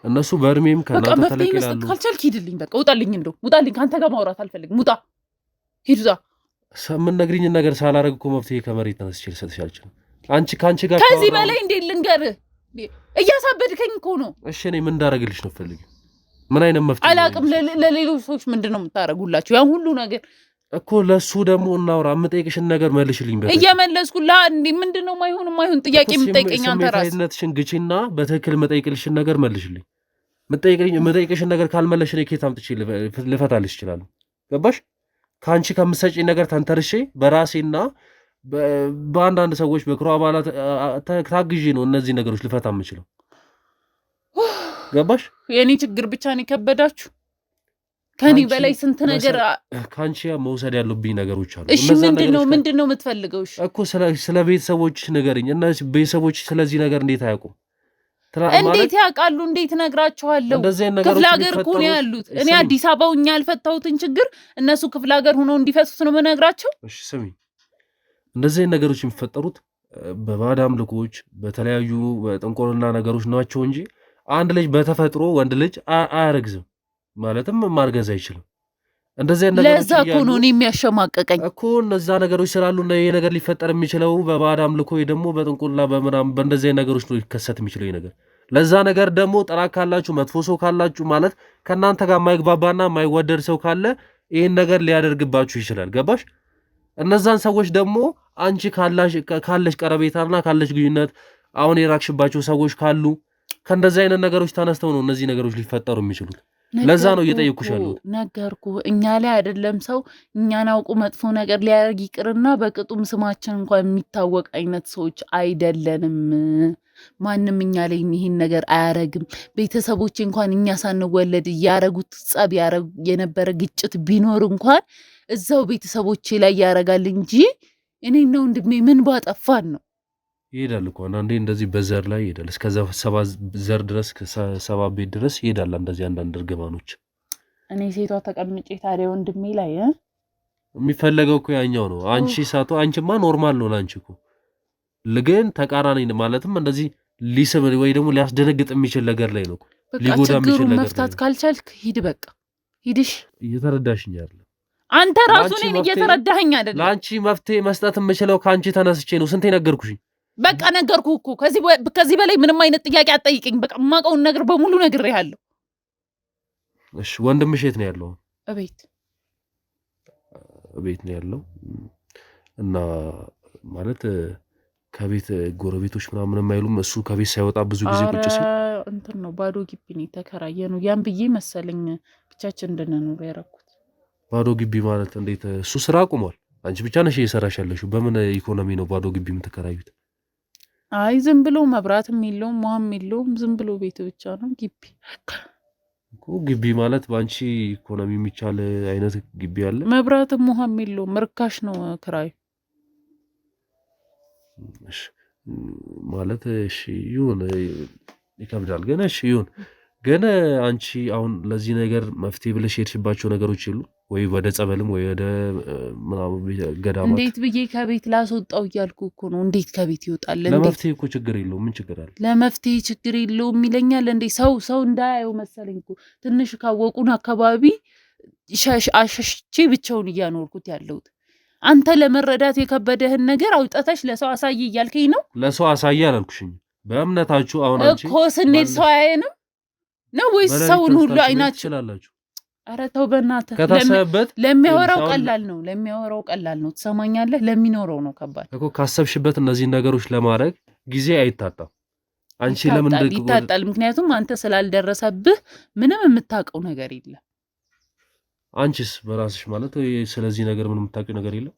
እነሱ በእድሜም ከእናንተ ተለቅ ይላሉ። ካልቻልክ ሂድልኝ፣ በቃ ውጣልኝ፣ ውጣልኝ። ከአንተ ጋር ማውራት አልፈልግም። ውጣ፣ ሂድ። እዛ የምትነግሪኝን ነገር ሳላረግ እኮ መፍትሄ ከመሬት ተነስቼ ልሰጥሽ አልችልም። አንቺ ከአንቺ ጋር ከዚህ በላይ እንዴት ልንገርህ? እያሳበድከኝ እኮ ነው። እሺ እኔ ምን እንዳረግልሽ ነው ፈልጊ? ምን አይነት መፍትሄ? አላቅም። ለሌሎች ሰዎች ምንድን ነው የምታረጉላቸው? ያን ሁሉ ነገር እኮ ለሱ ደግሞ እናውራ። የምጠይቅሽን ነገር መልሽልኝ። እየመለስኩላ እንዴ ምንድን ነው ማይሆን ጥያቄ የምጠይቀኝ አንተ ራስህ? ስሜታዊነትሽን ግቺና በትክክል መጠይቅልሽን ነገር መልሽልኝ። መጠይቅሽን ነገር ካልመለሽ እኔ ከየት አምጥቼ ልፈታልሽ እችላለሁ? ገባሽ? ከአንቺ ከምትሰጪኝ ነገር ተንተርሼ በራሴና በአንዳንድ ሰዎች በክሮ አባላት ታግዤ ነው እነዚህ ነገሮች ልፈታ የምችለው። ገባሽ? የኔ ችግር ብቻ ነው የከበዳችሁ? ከኔ በላይ ስንት ነገር ካንቺ መውሰድ ያሉብኝ ነገሮች አሉ። እሺ ምንድነው የምትፈልገው? እሺ እኮ ስለ ቤተሰቦችሽ ንገሪኝ። እና ቤተሰቦችሽ ስለዚህ ነገር እንዴት አያውቁም? እንዴት ያውቃሉ? እንዴት ነግራቸዋለሁ? ክፍለ ሀገር እኮ ነው ያሉት። እኔ አዲስ አበባ ሆኜ ያልፈታሁትን ችግር እነሱ ክፍለ ሀገር ሆነው እንዲፈቱት ነው የምነግራቸው። እሺ ስሚ፣ እንደዚህ ነገሮች የሚፈጠሩት በባዕድ አምልኮች፣ በተለያዩ ጥንቆልና ነገሮች ናቸው እንጂ አንድ ልጅ በተፈጥሮ ወንድ ልጅ አያረግዝም ማለትም ማርገዝ አይችልም። እንደዚህ ነገሮች ለዛ እኮ ነው እኔ የሚያሸማቀቀኝ እኮ እነዛ ነገሮች ስላሉ እና ይሄ ነገር ሊፈጠር የሚችለው በባዕድ አምልኮ ወይ ደግሞ በጥንቆላ በምናምን በእንደዚህ ነገሮች ነው ሊከሰት የሚችለው ይሄ ነገር። ለዛ ነገር ደግሞ ጠላት ካላችሁ መጥፎ ሰው ካላችሁ ማለት ከእናንተ ጋር የማይግባባና የማይወደድ ሰው ካለ ይህን ነገር ሊያደርግባችሁ ይችላል። ገባሽ? እነዛን ሰዎች ደግሞ አንቺ ካለሽ ቀረቤታና ካለሽ ግንኙነት አሁን የራቅሽባቸው ሰዎች ካሉ ከእንደዚህ አይነት ነገሮች ተነስተው ነው እነዚህ ነገሮች ሊፈጠሩ የሚችሉት። ለዛ ነው እየጠየኩሽ ያለሁት። ነገርኩህ። እኛ ላይ አይደለም ሰው እኛን አውቁ መጥፎ ነገር ሊያደርግ ይቅርና በቅጡም ስማችን እንኳን የሚታወቅ አይነት ሰዎች አይደለንም። ማንም እኛ ላይ ይህን ነገር አያረግም። ቤተሰቦቼ እንኳን እኛ ሳንወለድ እያረጉት ጸብ የነበረ ግጭት ቢኖር እንኳን እዛው ቤተሰቦቼ ላይ ያረጋል እንጂ እኔና ወንድሜ ምን ባጠፋን ነው? ይሄዳል እኮ አንዳንዴ እንደዚህ በዘር ላይ ይሄዳል። እስከ 7 ዘር ድረስ 7 ቤት ድረስ ይሄዳል። እንደዚህ አንዳንድ እርግማኖች እኔ ሴቷ ተቀምጬ ታዲያ ወንድሜ ላይ የሚፈለገው እኮ ያኛው ነው። አንቺማ ኖርማል ነው ላንቺ እኮ ግን ተቃራኒ ማለትም እንደዚህ ሊስብ ወይ ደግሞ ሊያስደነግጥ የሚችል ነገር ላይ ነው። ሊጎዳ የሚችል ነገር መፍታት ካልቻልክ ሂድ፣ በቃ ሂድሽ። እየተረዳሽኝ አይደለም አንተ ራሱ ነኝ እየተረዳኸኝ አይደለም። ላንቺ መፍትሄ መስጠት የምችለው ካንቺ ተነስቼ ነው። ስንቴ ነገርኩሽ? በቃ ነገርኩህ እኮ። ከዚህ በላይ ምንም አይነት ጥያቄ አትጠይቅኝ። በቃ የማውቀውን ነገር በሙሉ ነግሬሃለሁ። እሺ ወንድምሽ የት ነው ያለው? እቤት ነው ያለው። እና ማለት ከቤት ጎረቤቶች ምናምን አይሉም? እሱ ከቤት ሳይወጣ ብዙ ጊዜ ቁጭ ሲል እንትን ነው ባዶ ግቢ ነው የተከራየ ነው። ያን ብዬ መሰለኝ ብቻችን እንድንኖር ያደረኩት። ባዶ ግቢ ማለት እንዴት? እሱ ስራ አቁሟል። አንቺ ብቻ ነሽ እየሰራሽ ያለሽው። በምን ኢኮኖሚ ነው ባዶ ግቢ የምትከራዩት? አይ ዝም ብሎ መብራትም የለውም ውሃም የለውም። ዝም ብሎ ቤት ብቻ ነው ግቢ እኮ። ግቢ ማለት በአንቺ ኢኮኖሚ የሚቻል አይነት ግቢ አለ? መብራትም ውሃም የለውም። ርካሽ ነው ክራዩ። እሺ ማለት እሺ ይሁን፣ ይከብዳል ግን እሺ ይሁን። ግን አንቺ አሁን ለዚህ ነገር መፍትሄ ብለሽ የሄድሽባቸው ነገሮች የሉ ወይ? ወደ ጸበልም ወይ ወደ ምናምን ገዳማት? እንዴት ብዬ ከቤት ላስወጣው እያልኩ እኮ ነው። እንዴት ከቤት ይወጣል? ለመፍትሄ እኮ ችግር የለውም። ምን ችግር አለ? ለመፍትሄ ችግር የለውም ይለኛል እንዴ? ሰው እንዳያየው መሰለኝ እኮ። ትንሽ ካወቁን አካባቢ አሸሽቼ ብቻውን እያኖርኩት ያለሁት። አንተ ለመረዳት የከበደህን ነገር አውጥተሽ ለሰው አሳይ እያልከኝ ነው። ለሰው አሳይ አላልኩሽኝ። በእምነታችሁ አሁን አንቺ እኮ ስንሄድ ሰው አያየንም ነው ወይስ ሰውን ሁሉ አይናችሁ ትችላላችሁ? ኧረ ተው በእናትህ። ከታሰበበት ለሚያወራው ቀላል ነው። ትሰማኛለህ? ለሚኖረው ነው ከባድ እኮ። ካሰብሽበት እነዚህን ነገሮች ለማድረግ ጊዜ አይታጣም። አንቺ ለምን ይታጣል? ምክንያቱም አንተ ስላልደረሰብህ ምንም የምታውቀው ነገር የለም። አንቺስ በራስሽ ማለት ስለዚህ ነገር ምንም የምታውቂው ነገር የለም?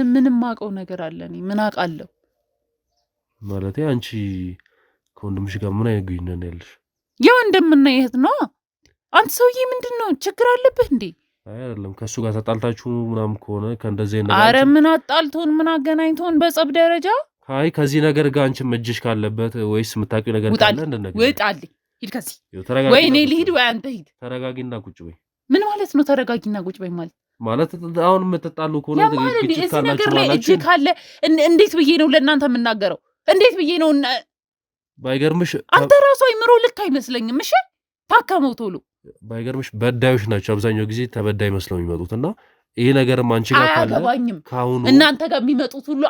ምንም የማውቀው ነገር አለ? እኔ ምን አውቃለሁ? ማለት አንቺ ከወንድምሽ ጋር ምን አይነት ግንኙነት ነው ያለሽ? የወንድምና የእህት ነው። አንተ ሰውዬ ምንድን ነው ችግር አለብህ እንዴ? አይ አይደለም፣ ከሱ ጋር ተጣልታችሁ ምናምን ከሆነ ከእንደዚህ ነገር አረ ምን አጣልቶን ምን አገናኝቶን በጸብ ደረጃ? አይ ከዚህ ነገር ጋር አንቺ እጅሽ ካለበት ወይስ የምታውቂው ነገር ካለ እንደነገር ውጣልኝ። ሂድ ከዚህ። ወይ እኔ ልሂድ ወይ አንተ ሂድ። ተረጋጊና ቁጭ በይ። ምን ማለት ነው ተረጋጊና ቁጭ በይ ማለት አሁን የምትጣሉ ከሆነ ግጭት ካላችሁ እጅ ካለ እንዴት ብዬ ነው ለእናንተ የምናገረው? እንዴት ብዬ ነው? ባይገርምሽ አንተ ራሱ አይምሮ ልክ አይመስለኝም። እሺ ታከመው ቶሎ። ባይገርምሽ በዳዮች ናቸው አብዛኛው ጊዜ ተበዳይ መስለው የሚመጡት እና ይሄ ነገርም አንቺ ጋር ካለ ካሁኑ እናንተ ጋር የሚመጡት ሁሉ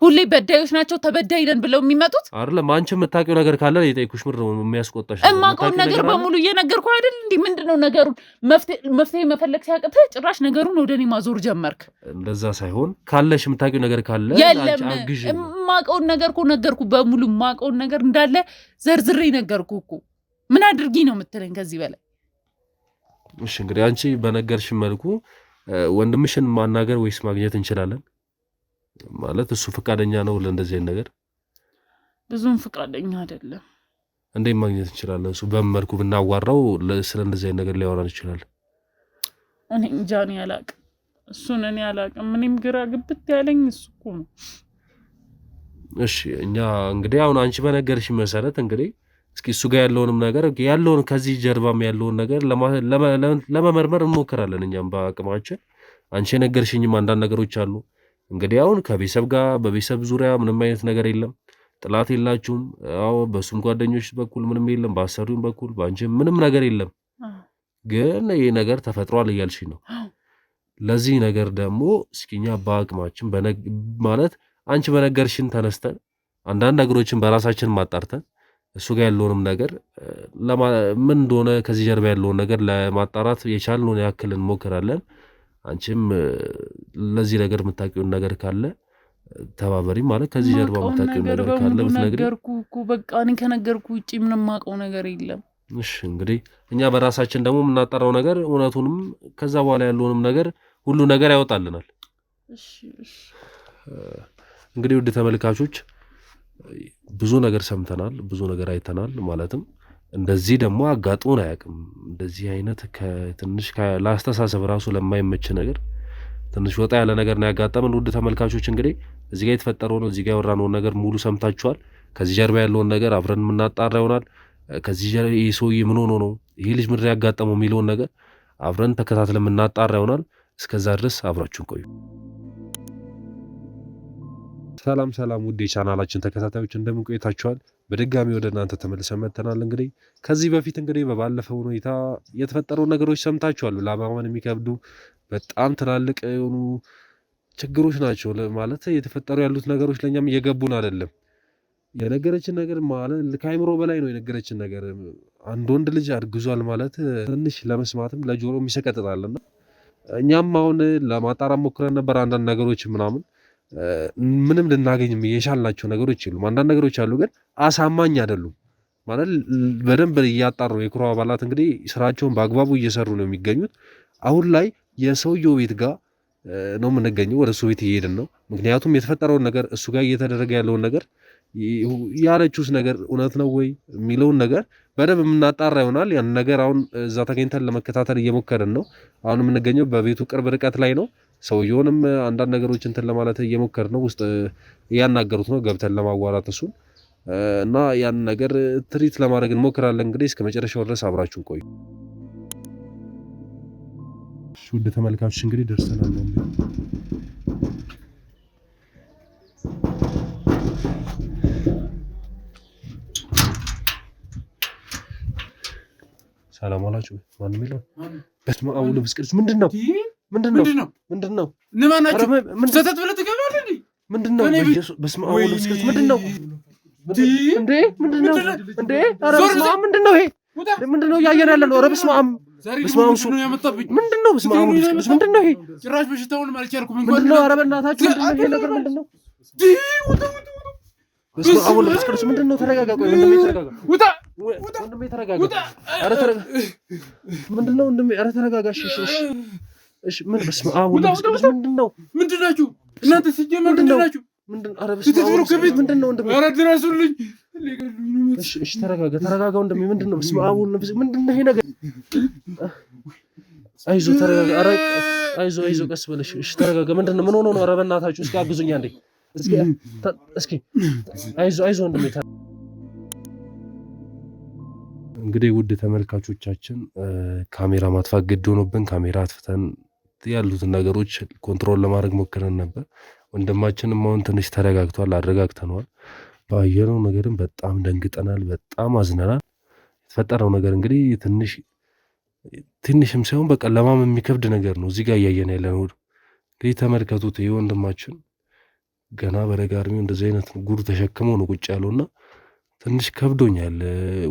ሁሌ በዳዮች ናቸው ተበዳይ ነን ብለው የሚመጡት አይደለም። አንቺ የምታውቂው ነገር ካለ የጠይኩሽ ምንድን ነው የሚያስቆጣሽ? እማውቀውን ነገር በሙሉ እየነገርኩህ አይደል እንዴ? ምንድን ነው ነገሩን መፍትሄ መፈለግ ሲያቅትህ ጭራሽ ነገሩን ወደ እኔ ማዞር ጀመርክ። እንደዛ ሳይሆን ካለሽ የምታውቂው ነገር ካለ የለም። የማውቀውን ነገር እኮ ነገርኩህ በሙሉ። የማውቀውን ነገር እንዳለ ዘርዝሬ ነገርኩህ እኮ። ምን አድርጊ ነው የምትለኝ ከዚህ በላይ? እሺ እንግዲህ አንቺ በነገርሽ መልኩ ወንድምሽን ማናገር ወይስ ማግኘት እንችላለን? ማለት እሱ ፈቃደኛ ነው ለእንደዚህ አይነት ነገር? ብዙም ፈቃደኛ አይደለም። እንዴት ማግኘት እንችላለን? እሱ በመልኩ ብናዋራው ስለ እንደዚህ አይነት ነገር ሊያወራን ይችላል። እኔ እንጃ እኔ አላቅም፣ እሱን እኔ አላቅም። እኔም ግራ ግብት ያለኝ እሱ እኮ ነው። እሺ እኛ እንግዲህ አሁን አንቺ በነገርሽ መሰረት እንግዲህ እስኪ እሱ ጋር ያለውንም ነገር ያለውን ከዚህ ጀርባም ያለውን ነገር ለመመርመር እንሞክራለን እኛም በአቅማችን። አንቺ የነገርሽኝም አንዳንድ ነገሮች አሉ። እንግዲህ አሁን ከቤተሰብ ጋር በቤተሰብ ዙሪያ ምንም አይነት ነገር የለም፣ ጥላት የላችሁም። አዎ በሱም ጓደኞች በኩል ምንም የለም፣ በአሰሪውም በኩል በአንቺም ምንም ነገር የለም። ግን ይህ ነገር ተፈጥሯል እያልሽ ነው። ለዚህ ነገር ደግሞ እስኪኛ በአቅማችን ማለት አንቺ በነገርሽን ተነስተን አንዳንድ ነገሮችን በራሳችን ማጣርተን እሱ ጋር ያለውንም ነገር ምን እንደሆነ ከዚህ ጀርባ ያለውን ነገር ለማጣራት የቻልነውን ያክል እንሞክራለን። አንቺም ለዚህ ነገር የምታውቂውን ነገር ካለ ተባበሪ። ማለት ከዚህ ጀርባ የምታውቂውን ነገር ካለ ብትነግሪ። በቃ እኔ ከነገርኩ ውጪ ምንም የማውቀው ነገር የለም። እሺ እንግዲህ እኛ በራሳችን ደግሞ የምናጣራው ነገር እውነቱንም ከዛ በኋላ ያለውንም ነገር ሁሉ ነገር ያወጣልናል። እንግዲህ ውድ ተመልካቾች ብዙ ነገር ሰምተናል፣ ብዙ ነገር አይተናል። ማለትም እንደዚህ ደግሞ አጋጥሞን አያውቅም። እንደዚህ አይነት ትንሽ ለአስተሳሰብ ራሱ ለማይመች ነገር ትንሽ ወጣ ያለ ነገር ነው ያጋጠመን። ውድ ተመልካቾች እንግዲህ እዚህ ጋር የተፈጠረው ነው፣ እዚህ ጋር ያወራነውን ነገር ሙሉ ሰምታችኋል። ከዚህ ጀርባ ያለውን ነገር አብረን የምናጣራ ይሆናል። ከዚህ ጀርባ ይህ ሰውዬ ምን ሆኖ ነው ይህ ልጅ ምድር ያጋጠመው የሚለውን ነገር አብረን ተከታትለን የምናጣራ ይሆናል። እስከዛ ድረስ አብራችሁን ቆዩ። ሰላም ሰላም ውድ የቻናላችን ተከታታዮች እንደምን ቆይታችኋል? በድጋሚ ወደ እናንተ ተመልሰን መጥተናል። እንግዲህ ከዚህ በፊት እንግዲህ በባለፈው ሁኔታ የተፈጠሩ ነገሮች ሰምታችኋል። ለማመን የሚከብዱ በጣም ትላልቅ የሆኑ ችግሮች ናቸው። ማለት የተፈጠሩ ያሉት ነገሮች ለእኛም እየገቡን አይደለም። የነገረችን ነገር ማለት ከአይምሮ በላይ ነው የነገረችን ነገር። አንድ ወንድ ልጅ አርግዟል ማለት ትንሽ ለመስማትም ለጆሮ የሚሰቀጥጣልና እኛም አሁን ለማጣራት ሞክረን ነበር አንዳንድ ነገሮች ምናምን ምንም ልናገኝ የቻልናቸው ነገሮች የሉም። አንዳንድ ነገሮች አሉ ግን አሳማኝ አይደሉም። ማለት በደንብ እያጣሩ የክሩ አባላት እንግዲህ ስራቸውን በአግባቡ እየሰሩ ነው የሚገኙት። አሁን ላይ የሰውየው ቤት ጋር ነው የምንገኘው፣ ወደ እሱ ቤት እየሄድን ነው። ምክንያቱም የተፈጠረውን ነገር እሱ ጋር እየተደረገ ያለውን ነገር ያለችውስ ነገር እውነት ነው ወይ የሚለውን ነገር በደንብ የምናጣራ ይሆናል። ያን ነገር አሁን እዛ ተገኝተን ለመከታተል እየሞከርን ነው። አሁን የምንገኘው በቤቱ ቅርብ ርቀት ላይ ነው። ሰውየውንም አንዳንድ ነገሮች እንትን ለማለት እየሞከር ነው። ውስጥ እያናገሩት ነው ገብተን ለማዋራት እሱን እና ያን ነገር ትሪት ለማድረግ እንሞክራለን። እንግዲህ እስከ መጨረሻው ድረስ አብራችሁን ቆዩ። ውድ ተመልካቾች እንግዲህ ደርሰናል ነው ሰላም አላችሁ። ማንም የለም። በስመ አብ ወወልድ ወመንፈስ ቅዱስ። ምንድነው? ሰተት ብለህ ትገባለህ እንዴ? ምንድነው? በስመ አብ ወወልድ ወመንፈስ ቅዱስ። ምንድነው እንዴ? ምንድነው እንዴ? ኧረ በስመ አብ ምንድነው ይሄ? ምንድነው እያየን ያለ ነው? ኧረ በስመ አብ በስመ አብ ነው ያመጣብኝ። ምንድነው? በስመ አብ ወወልድ ወመንፈስ ቅዱስ። ምንድነው ይሄ? ጭራሽ በሽታውን አልቻልኩም። ምንድነው? ኧረ በእናታችሁ ምንድነው ይሄ ነገር? ምንድነው? በስመ አብ ወወልድ ወመንፈስ ቅዱስ። ምንድነው? ተረጋጋ። ቆይ ወንድሜ ተረጋጋ። ወንድሜ ተረጋጋ። ኧረ ተረጋጋ። ምንድነው ወንድሜ? ኧረ ተረጋጋ። እሺ ምን? በስመ አብ ወወልድ ወመንፈስ ቅዱስ። ምንድነው? ምንድናችሁ እናንተ? ሲጀመር ምንድናችሁ? ኧረ በስመ አብ ምንድነው ወንድሜ? ኧረ ድረሱልኝ። እሺ ተረጋጋ ወንድሜ። ምንድነው? በስመ አብ ወወልድ ወመንፈስ ቅዱስ። ምንድነው ይሄ ነገር? አይዞህ ተረጋጋ። ኧረ አይዞህ ቀስ በለሽ። እሺ ተረጋጋ። ምንድነው? ምን ሆኖ ነው? ኧረ በእናታችሁ እስኪ አግዙኝ አንዴ። እስኪ አይዞህ ወንድሜ። እንግዲህ ውድ ተመልካቾቻችን ካሜራ ማጥፋት ግድ ሆኖብን ካሜራ አጥፍተን ያሉትን ነገሮች ኮንትሮል ለማድረግ ሞክረን ነበር። ወንድማችንም አሁን ትንሽ ተረጋግቷል፣ አረጋግተነዋል። ባየነው ነገርም በጣም ደንግጠናል፣ በጣም አዝነናል። የተፈጠረው ነገር እንግዲህ ትንሽም ሳይሆን በቃ ለማመን የሚከብድ ነገር ነው። እዚህ ጋር እያየን ያለ ነው። እንግዲህ ተመልከቱት። ይህ ወንድማችን ገና በለጋ ዕድሜው እንደዚህ አይነት ጉር ተሸክሞ ነው ቁጭ ያለውና ትንሽ ከብዶኛል።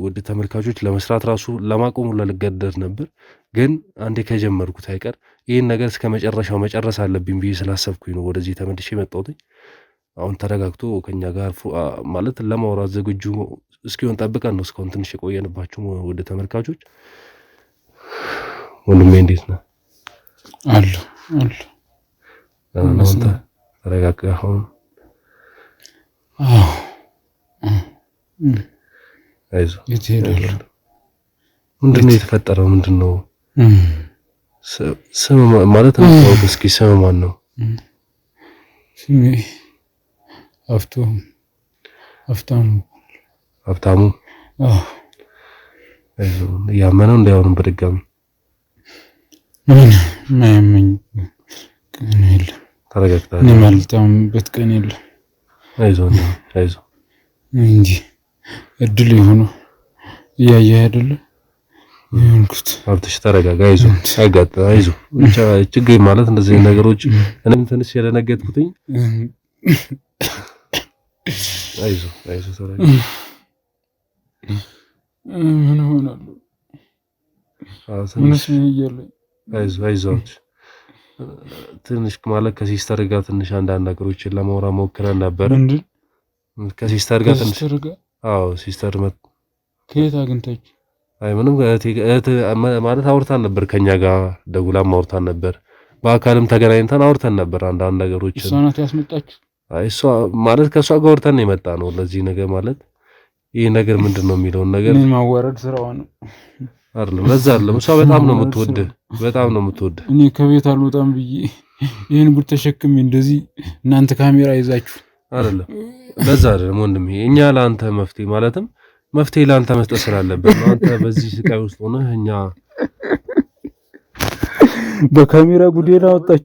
ውድ ተመልካቾች ለመስራት ራሱ ለማቆሙ ልገደድ ነበር፣ ግን አንዴ ከጀመርኩት አይቀር ይህን ነገር እስከ መጨረሻው መጨረስ አለብኝ ብዬ ስላሰብኩኝ ነው ወደዚህ ተመልሼ የመጣሁት። አሁን ተረጋግቶ ከኛ ጋር ማለት ለማውራት ዝግጁ እስኪሆን ጠብቀን ነው እስካሁን ትንሽ የቆየንባቸው። ውድ ተመልካቾች ወንድሜ እንዴት ነህ? አሉ ተረጋጋ አሁን። አይዞህ። የት ሄዳለሁ? ምንድነው የተፈጠረው? ምንድነው ስም ማለት ነው? እስኪ ስም ማን ነው? ስሜ ሀብታሙ። አይዞህ። ያመነው እንዳይሆንም በድጋሚ ምን ማያመኝ ቀን የለም። ተረጋግተህ እኔ ማልታምበት ቀን የለም። አይዞህ እንጂ እድል የሆነው እያየህ አይደለ ይሁንኩት። ሀብትሽ ተረጋጋ። አይዞህ ብቻ ችግር ማለት እንደዚህ ነገሮች እኔም ትንሽ የደነገጥኩትኝ። አይዞህ ተረጋጋ። ምን ሆናለሁ? ምንስ ይያለኝ? አይዞህ ትንሽ ማለት ከሲስተር ጋር ትንሽ አንዳንድ ነገሮችን ለማውራት ሞክረን ነበር። ምንድን ከሲስተር ጋር ትንሽ ሲስተር ከየት አግኝታችሁ? አይ ምንም እህት ማለት አውርታን ነበር፣ ከኛ ጋር ደውላም አውርታን ነበር፣ በአካልም ተገናኝተን አውርተን ነበር አንዳንድ ነገሮች። እሷ ናት ያስመጣችሁ? አይ እሷ ማለት ከሷ ጋር አውርተን የመጣ ነው ለዚህ ነገር ማለት ይሄ ነገር ምንድነው የሚለውን ነገር እኔ ማዋረድ ስራዋ ነው አይደለም። ለዛ አይደለም እሷ በጣም ነው የምትወድ። እኔ ከቤት አልወጣም ብዬ ይሄን ጉድ ተሸክሜ እንደዚህ እናንተ ካሜራ ይዛችሁ አይደለም። ለዛ አይደለም ወንድሜ፣ እኛ ለአንተ መፍትሄ ለአንተ መስጠት ስላለበት ነው። አንተ በዚህ ስቃይ ውስጥ ሆነህ እኛ በካሜራ ጉዴን አወጣችሁ።